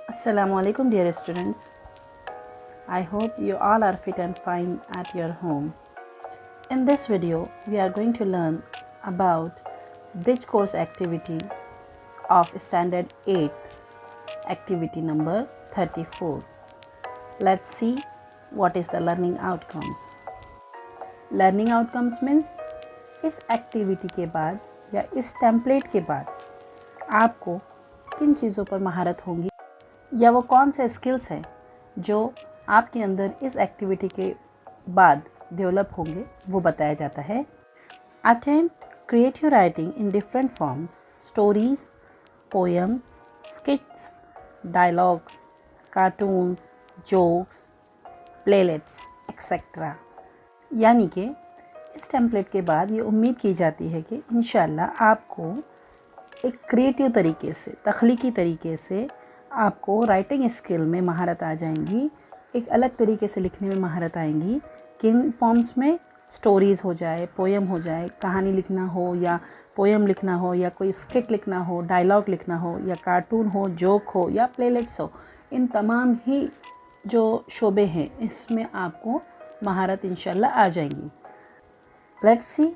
Assalamualaikum dear students. I hope you all are fit and fine at your home. In this video, we are going to learn about bridge course activity of standard 8th, activity number 34. Let's see what is the learning outcomes. Learning outcomes means इस activity के बाद या इस template के बाद आपको किन चीज़ों पर महारत होंगी या वो कौन से स्किल्स हैं जो आपके अंदर इस एक्टिविटी के बाद डेवलप होंगे वो बताया जाता है। Attempt creative writing in different forms, stories, poem, skits, dialogues, cartoons, jokes, playlets etcetera. यानी कि इस टेम्पलेट के बाद ये उम्मीद की जाती है कि इंशाल्लाह आपको एक क्रिएटिव तरीके से, तख्लीकी तरीके से आपको राइटिंग स्किल में महारत आ जाएंगी, एक अलग तरीके से लिखने में महारत आएंगी। किन फॉर्म्स में? स्टोरीज़ हो जाए, पोएम हो जाए, कहानी लिखना हो या पोएम लिखना हो या कोई स्किट लिखना हो, डायलॉग लिखना हो या कार्टून हो, जोक हो या प्लेलेट्स हो, इन तमाम ही जो शोबे हैं इसमें आपको महारत इंशाल्लाह आ जाएंगी। Let's see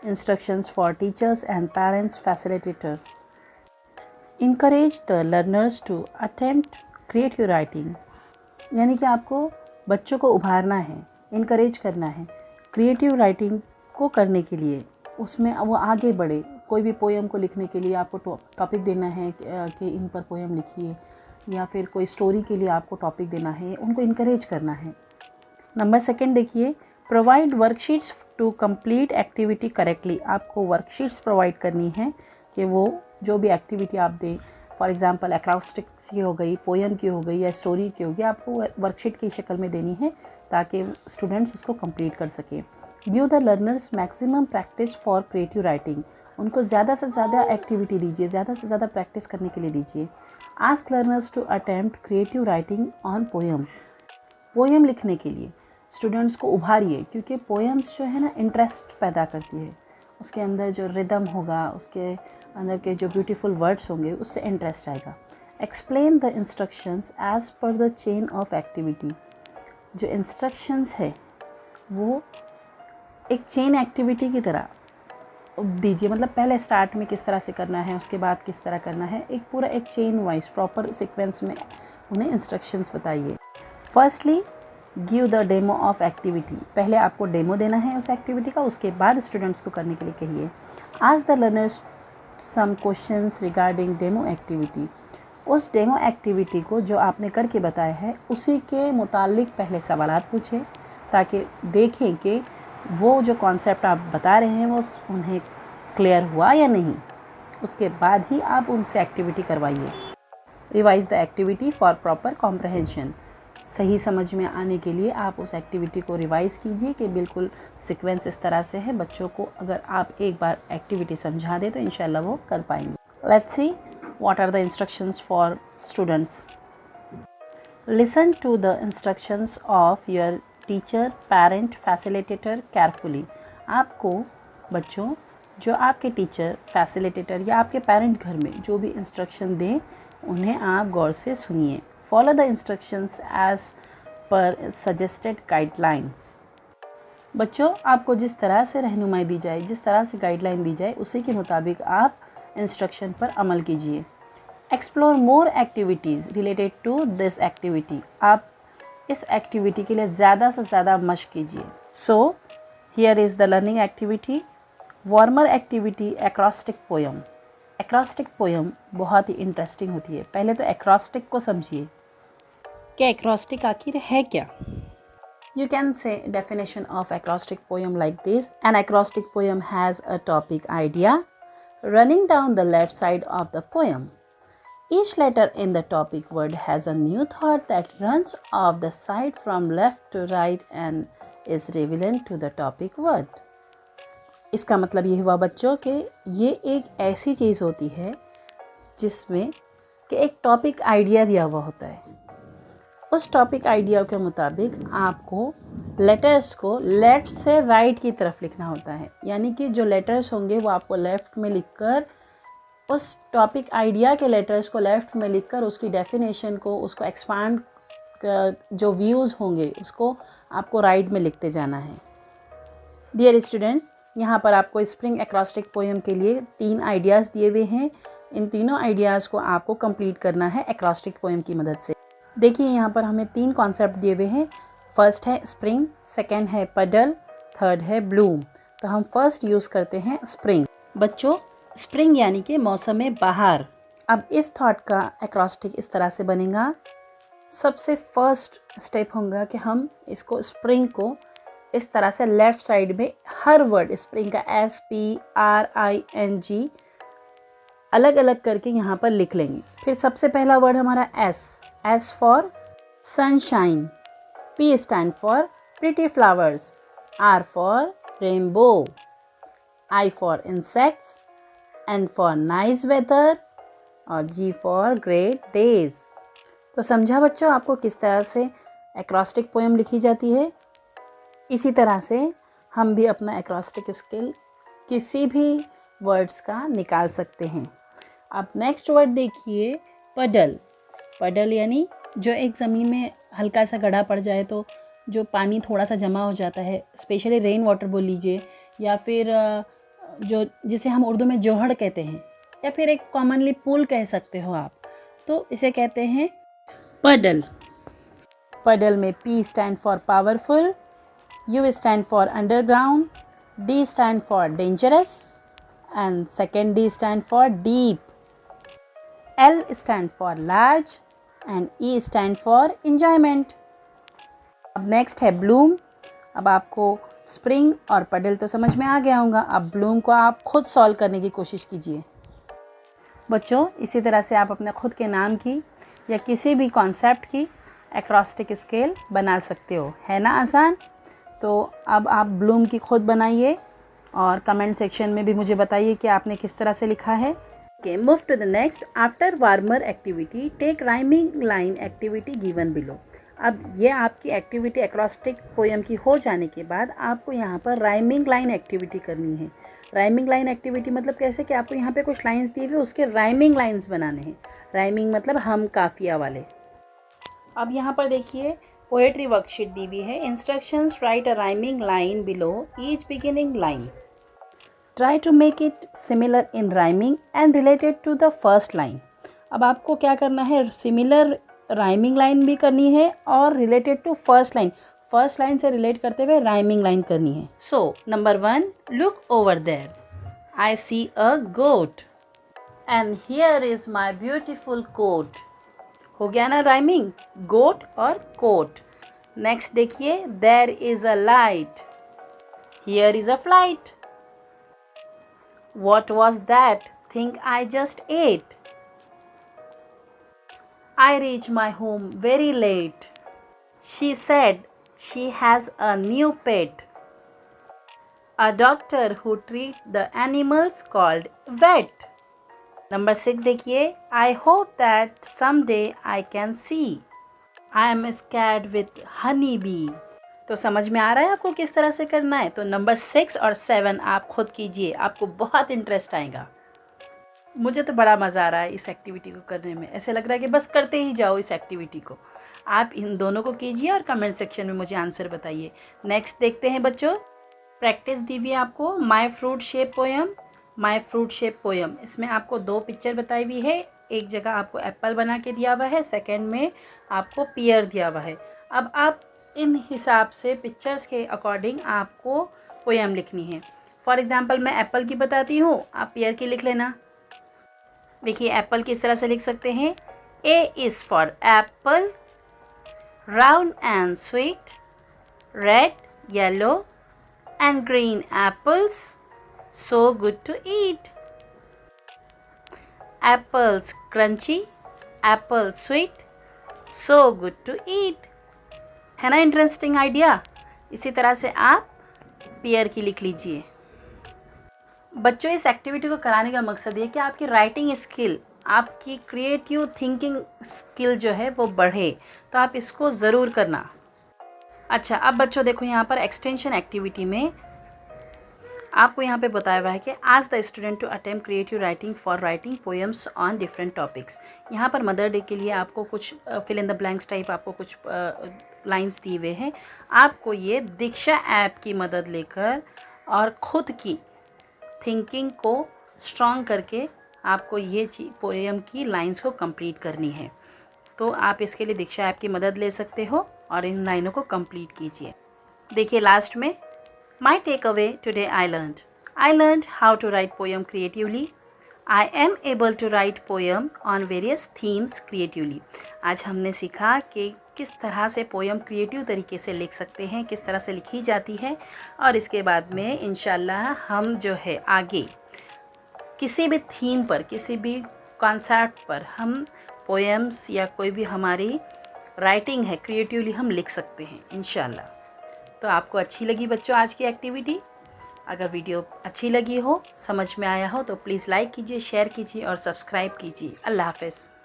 instructions for teachers and parents facilitators. Encourage the learners to attempt creative writing, यानी कि आपको बच्चों को उभारना है, इनकरेज करना है क्रिएटिव राइटिंग को करने के लिए, उसमें वो आगे बढ़े। कोई भी पोएम को लिखने के लिए आपको टॉपिक देना है कि इन पर पोएम लिखिए, या फिर कोई स्टोरी के लिए आपको टॉपिक देना है, उनको इनकरेज करना है। नंबर 2 देखिए, provide worksheets to complete activity correctly. आपको वर्कशीट्स प्रोवाइड करनी है कि वो जो भी एक्टिविटी आप दें, फॉर एग्जांपल एक्रोस्टिक्स की हो गई, पोएम की हो गई या स्टोरी की होगी, आपको वर्कशीट की शक्ल में देनी है ताकि स्टूडेंट्स उसको कंप्लीट कर सकें। Give the learners maximum practice for creative writing. उनको ज़्यादा से ज़्यादा एक्टिविटी दीजिए, ज़्यादा से ज़्यादा प्रैक्टिस करने के लिए दीजिए। Ask learners to attempt creative writing on poem. Poem लिखने के लिए स्टूडेंट्स को उभारिए, क्योंकि पोएम्स जो है ना इंटरेस्ट पैदा करती है। उसके अंदर जो रिदम होगा, उसके अंदर के जो ब्यूटीफुल वर्ड्स होंगे, उससे इंटरेस्ट आएगा। Explain the instructions as per the chain of activity. जो इंस्ट्रक्शंस है वो एक चेन एक्टिविटी की तरह दीजिए, मतलब पहले स्टार्ट में किस तरह से करना है, उसके बाद किस तरह करना है, एक पूरा एक चेन वाइज प्रॉपर सीक्वेंस में उन्हें इंस्ट्रक्शंस बताइए। Firstly give the demo of activity. पहले आपको डेमो देना है उस एक्टिविटी का, उसके बाद स्टूडेंट्स को करने के लिए कहिए। Ask the learners some questions regarding demo activity. उस डेमो एक्टिविटी को जो आपने करके बताया है उसी के मुतालिक पहले सवालात पूछें, ताकि देखें कि वो जो कॉन्सेप्ट आप बता रहे हैं वो उन्हें क्लियर हुआ या नहीं। उसके बाद ही आप उनसे एक्टिविटी करवाइए। Revise the activity for proper comprehension. सही समझ में आने के लिए आप उस एक्टिविटी को रिवाइज़ कीजिए कि बिल्कुल सीक्वेंस इस तरह से है। बच्चों को अगर आप एक बार एक्टिविटी समझा दें तो इंशाल्लाह वो कर पाएंगे। Let's see what are the instructions for students. Listen to the instructions of your teacher, parent, facilitator carefully. आपको बच्चों जो आपके टीचर, फैसिलिटेटर या आपके पेरेंट घर में जो भी इंस्ट्रक्शन दें उन्हें आप गौर से सुनिए। Follow the instructions as per suggested guidelines. बच्चों आपको जिस तरह से रहनुमाई दी जाए, जिस तरह से गाइडलाइन दी जाए, उसी के मुताबिक आप इंस्ट्रक्शन पर अमल कीजिए। Explore more activities related to this activity. आप इस एक्टिविटी के लिए ज़्यादा से ज़्यादा मशक कीजिए। So here is the learning activity. Warmer activity acrostic poem. Acrostic poem बहुत ही इंटरेस्टिंग होती है। पहले तो एक्रोस्टिक को समझिए कि एक्रोस्टिक आखिर है क्या। You can say definition of acrostic poem like this. An acrostic poem has a topic idea running down the left side of the poem. Each letter in the topic word has a new thought that runs off the side from left to right and is relevant to the topic word. इसका मतलब ये हुआ बच्चों कि ये एक ऐसी चीज़ होती है जिसमें कि एक टॉपिक आइडिया दिया हुआ होता है। उस टॉपिक आइडिया के मुताबिक आपको लेटर्स को लेफ़्ट से राइट की तरफ लिखना होता है। यानी कि जो लेटर्स होंगे वो आपको लेफ़्ट में लिखकर उस टॉपिक आइडिया के लेटर्स को लेफ़्ट में लिखकर उसकी डेफिनेशन को, उसको एक्सपांड जो व्यूज़ होंगे उसको आपको राइट में लिखते जाना है। डियर स्टूडेंट्स, यहाँ पर आपको स्प्रिंग एक्रोस्टिक पोएम के लिए 3 आइडियाज़ दिए हुए हैं। इन तीनों आइडियाज़ को आपको कंप्लीट करना है एक्रोस्टिक पोएम की मदद से। देखिए यहाँ पर हमें 3 कॉन्सेप्ट दिए हुए हैं। फर्स्ट है स्प्रिंग, सेकेंड है पडल, थर्ड है ब्लूम। तो हम फर्स्ट यूज़ करते हैं स्प्रिंग। बच्चों, स्प्रिंग यानी कि मौसम बहार। अब इस थॉट का एक्रोस्टिक इस तरह से बनेगा। सबसे फर्स्ट स्टेप होगा कि हम इसको स्प्रिंग को इस तरह से लेफ़्ट साइड में हर वर्ड स्प्रिंग का SPRING अलग अलग करके यहाँ पर लिख लेंगे। फिर सबसे पहला वर्ड हमारा S for sunshine, P stand for pretty flowers, R for rainbow, I for insects, N for nice weather और G फॉर ग्रेट डेज। तो समझा बच्चों आपको किस तरह से एक्रोस्टिक पोएम लिखी जाती है। इसी तरह से हम भी अपना एक्रोस्टिक स्किल किसी भी वर्ड्स का निकाल सकते हैं। अब नेक्स्ट वर्ड देखिए पडल। पडल यानी जो एक ज़मीन में हल्का सा गड्ढा पड़ जाए तो जो पानी थोड़ा सा जमा हो जाता है, स्पेशली रेन वाटर बोल लीजिए, या फिर जो जिसे हम उर्दू में जोहड़ कहते हैं, या फिर एक कॉमनली पूल कह सकते हो आप, तो इसे कहते हैं पडल। पडल में P stand for powerful, U stand for underground, D stand for dangerous and second D stand for deep, L stand for large and E stand for enjoyment. अब नेक्स्ट है ब्लूम। अब आपको स्प्रिंग और पडल तो समझ में आ गया होगा। अब ब्लूम को आप खुद सॉल्व करने की कोशिश कीजिए। बच्चों, इसी तरह से आप अपने खुद के नाम की या किसी भी कॉन्सेप्ट की एक्रोस्टिक स्केल बना सकते हो, है ना आसान। तो अब आप ब्लूम की खुद बनाइए और कमेंट सेक्शन में भी मुझे बताइए कि आपने किस तरह से लिखा है। Okay, move to the next. After warmer activity, take rhyming line activity given below. अब ये आपकी एक्टिविटी एक्रोस्टिक पोएम की हो जाने के बाद आपको यहाँ पर राइमिंग लाइन एक्टिविटी करनी है। राइमिंग लाइन एक्टिविटी मतलब कैसे कि आपको यहाँ पे कुछ लाइंस दिए हुए उसके राइमिंग लाइंस बनाने हैं। राइमिंग मतलब हम काफिया वाले। अब यहाँ पर देखिए पोएट्री वर्कशीट दी हुई है। Instructions, right a rhyming line below each beginning line. Try to make it similar in rhyming and related to the first line. अब आपको क्या करना है, सिमिलर राइमिंग लाइन भी करनी है और related to first line, first line से रिलेट करते हुए राइमिंग लाइन करनी है। So number 1, look over there, I see a goat and here is my beautiful coat. हो गया ना राइमिंग, गोट और कोट। नेक्स्ट देखिए, there is a light, here is a flight. What was that thing I just ate? I reached my home very late. She said she has a new pet. A doctor who treats the animals called vet. Number 6 देखिए, I hope that someday I can see. I am scared with honeybee. तो समझ में आ रहा है आपको किस तरह से करना है। तो नंबर 6 और 7 आप खुद कीजिए, आपको बहुत इंटरेस्ट आएगा। मुझे तो बड़ा मज़ा आ रहा है इस एक्टिविटी को करने में। ऐसे लग रहा है कि बस करते ही जाओ इस एक्टिविटी को। आप इन दोनों को कीजिए और कमेंट सेक्शन में मुझे आंसर बताइए। नेक्स्ट देखते हैं बच्चों, प्रैक्टिस दी हुई है आपको माई फ्रूट शेप पोएम। माई फ्रूट शेप पोएम, इसमें आपको 2 पिक्चर बताई हुई है। एक जगह आपको एप्पल बना के दिया हुआ है, सेकेंड में आपको पियर दिया हुआ है। अब आप इन हिसाब से पिक्चर्स के अकॉर्डिंग आपको पोएम लिखनी है। फॉर एग्जांपल मैं एप्पल की बताती हूँ, आप पियर की लिख लेना। देखिए एप्पल किस तरह से लिख सकते हैं। A is for apple, round and sweet, red, yellow and green apples, so good to eat. Apples crunchy, apple sweet, so good to eat. है ना इंटरेस्टिंग आइडिया। इसी तरह से आप पियर की लिख लीजिए। बच्चों, इस एक्टिविटी को कराने का मकसद ये कि आपकी राइटिंग स्किल, आपकी क्रिएटिव थिंकिंग स्किल जो है वो बढ़े, तो आप इसको ज़रूर करना। अच्छा, अब बच्चों देखो यहाँ पर एक्सटेंशन एक्टिविटी में आपको यहाँ पे बताया हुआ है कि आज the student to attempt creative writing for writing poems on different topics. यहाँ पर मदर डे के लिए आपको कुछ fill in the blanks type आपको कुछ लाइंस दिए हुए हैं। आपको ये दीक्षा ऐप की मदद लेकर और ख़ुद की थिंकिंग को स्ट्रॉन्ग करके आपको ये पोएम की लाइंस को कंप्लीट करनी है। तो आप इसके लिए दीक्षा ऐप की मदद ले सकते हो और इन लाइनों को कंप्लीट कीजिए। देखिए लास्ट में, My takeaway today I learned how to write poem creatively. I am able to write poem on various themes creatively. आज हमने सीखा कि किस तरह से पोएम क्रिएटिव तरीके से लिख सकते हैं, किस तरह से लिखी जाती है, और इसके बाद में इंशाल्लाह हम जो है आगे किसी भी थीम पर, किसी भी कॉन्सेप्ट पर हम पोएम्स या कोई भी हमारी राइटिंग है क्रिएटिवली हम लिख सकते हैं इंशाल्लाह। तो आपको अच्छी लगी बच्चों आज की एक्टिविटी? अगर वीडियो अच्छी लगी हो, समझ में आया हो, तो प्लीज़ लाइक कीजिए, शेयर कीजिए और सब्सक्राइब कीजिए। अल्लाह हाफ़िज़।